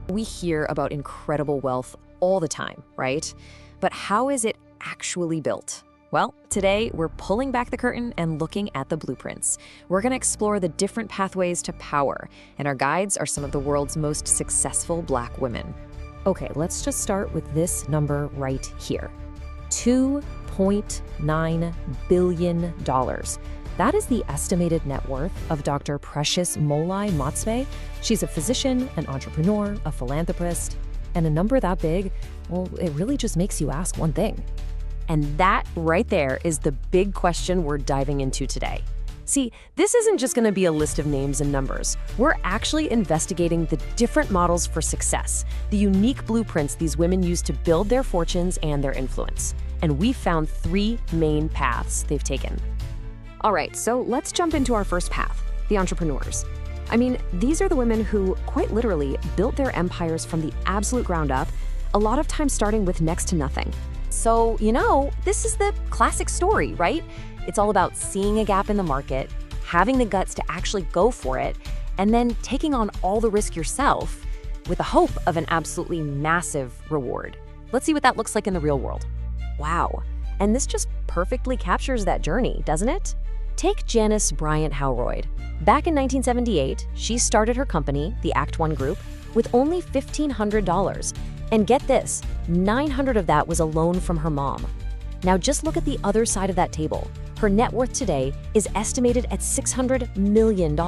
We hear about incredible wealth all the time, right? But how is it actually built? Well, today we're pulling back the curtain and looking at the blueprints. We're going to explore the different pathways to power, and our guides are some of the world's most successful Black women. Okay, let's just start with this number right here. $2.9 billion. That is the estimated net worth of Dr. Precious Molai Matsve. She's a physician, an entrepreneur, a philanthropist, and a number that big, well, it really just makes you ask one thing. And that right there is the big question we're diving into today. See, this isn't just going to be a list of names and numbers. We're actually investigating the different models for success, the unique blueprints these women use to build their fortunes and their influence. And we found 3 main paths they've taken. All right, so let's jump into our first path, the entrepreneurs. I mean, these are the women who, quite literally, built their empires from the absolute ground up, a lot of times starting with next to nothing. So, this is the classic story, right? It's all about seeing a gap in the market, having the guts to actually go for it, and then taking on all the risk yourself with the hope of an absolutely massive reward. Let's see what that looks like in the real world. Wow, and this just perfectly captures that journey, doesn't it? Take Janice Bryant Howroyd. Back in 1978, she started her company, the Act One Group, with only $1,500. And get this, $900 of that was a loan from her mom. Now just look at the other side of that table. Her net worth today is estimated at $600 million.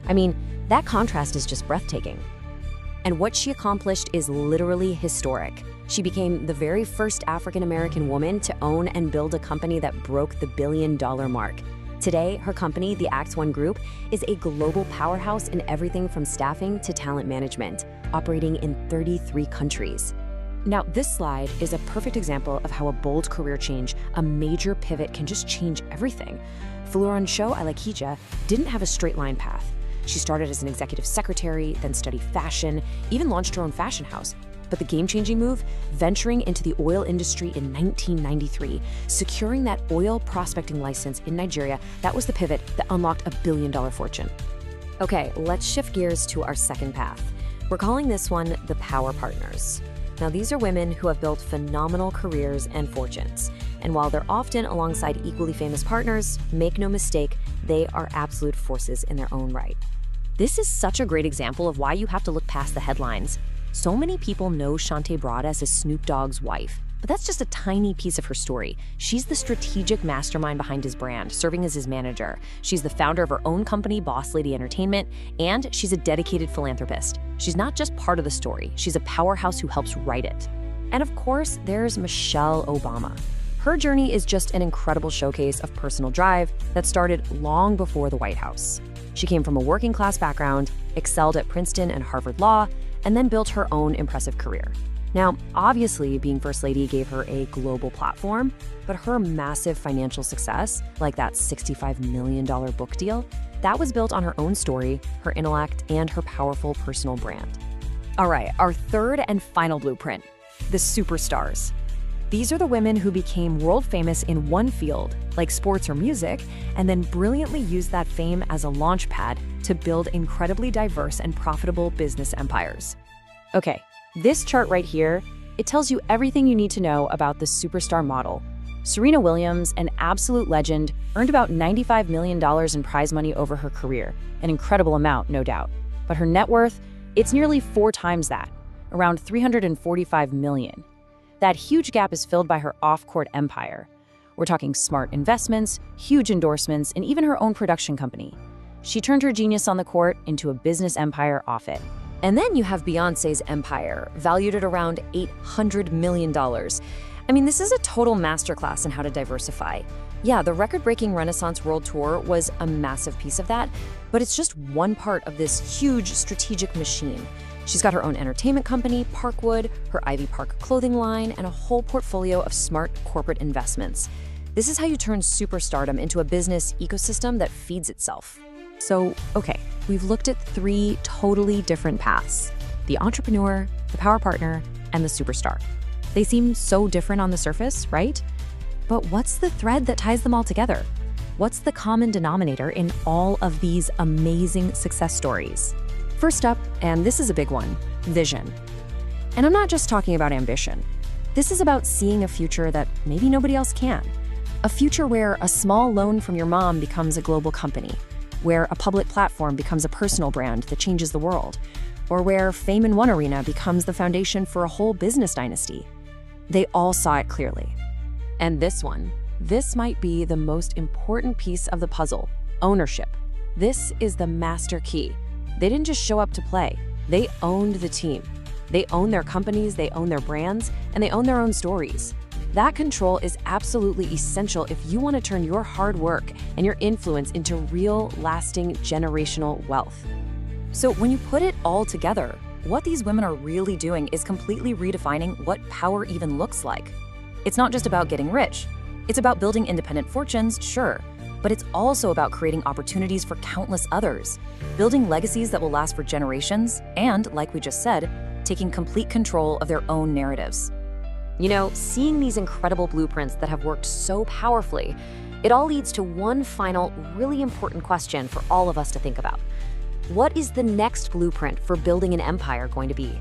I mean, that contrast is just breathtaking. And what she accomplished is literally historic. She became the very first African-American woman to own and build a company that broke the $1 billion mark. Today, her company, the Act One Group, is a global powerhouse in everything from staffing to talent management, operating in 33 countries. Now, this slide is a perfect example of how a bold career change, a major pivot, can just change everything. Florence Show Alakija didn't have a straight line path. She started as an executive secretary, then studied fashion, even launched her own fashion house. But the game-changing move, venturing into the oil industry in 1993, securing that oil prospecting license in Nigeria, that was the pivot that unlocked a $1 billion fortune. Okay, let's shift gears to our second path. We're calling this one the Power Partners. Now, these are women who have built phenomenal careers and fortunes. And while they're often alongside equally famous partners, make no mistake, they are absolute forces in their own right. This is such a great example of why you have to look past the headlines. So many people know Shantae Broaddus as Snoop Dogg's wife, but that's just a tiny piece of her story. She's the strategic mastermind behind his brand, serving as his manager. She's the founder of her own company, Boss Lady Entertainment, and she's a dedicated philanthropist. She's not just part of the story, she's a powerhouse who helps write it. And of course, there's Michelle Obama. Her journey is just an incredible showcase of personal drive that started long before the White House. She came from a working class background, excelled at Princeton and Harvard Law, and then built her own impressive career. Now, obviously, being First Lady gave her a global platform, but her massive financial success, like that $65 million book deal, that was built on her own story, her intellect, and her powerful personal brand. All right, our third and final blueprint, the superstars. These are the women who became world famous in one field, like sports or music, and then brilliantly used that fame as a launch pad to build incredibly diverse and profitable business empires. Okay, this chart right here, it tells you everything you need to know about the superstar model. Serena Williams, an absolute legend, earned about $95 million in prize money over her career, an incredible amount, no doubt. But her net worth, it's nearly 4 times that, around $345 million. That huge gap is filled by her off-court empire. We're talking smart investments, huge endorsements, and even her own production company. She turned her genius on the court into a business empire off it. And then you have Beyoncé's empire, valued at around $800 million. I mean, this is a total masterclass in how to diversify. Yeah, the record-breaking Renaissance World Tour was a massive piece of that, but it's just one part of this huge strategic machine. She's got her own entertainment company, Parkwood, her Ivy Park clothing line, and a whole portfolio of smart corporate investments. This is how you turn superstardom into a business ecosystem that feeds itself. So, okay, we've looked at 3 totally different paths: the entrepreneur, the power partner, and the superstar. They seem so different on the surface, right? But what's the thread that ties them all together? What's the common denominator in all of these amazing success stories? First up, and this is a big one, vision. And I'm not just talking about ambition. This is about seeing a future that maybe nobody else can. A future where a small loan from your mom becomes a global company, where a public platform becomes a personal brand that changes the world, or where fame in one arena becomes the foundation for a whole business dynasty. They all saw it clearly. And this might be the most important piece of the puzzle, ownership. This is the master key. They didn't just show up to play, they owned the team. They own their companies, they own their brands, and they own their own stories. That control is absolutely essential if you want to turn your hard work and your influence into real, lasting, generational wealth. So when you put it all together, what these women are really doing is completely redefining what power even looks like. It's not just about getting rich. It's about building independent fortunes, sure, but it's also about creating opportunities for countless others, building legacies that will last for generations, and, like we just said, taking complete control of their own narratives. You know, seeing these incredible blueprints that have worked so powerfully, it all leads to one final, really important question for all of us to think about. What is the next blueprint for building an empire going to be?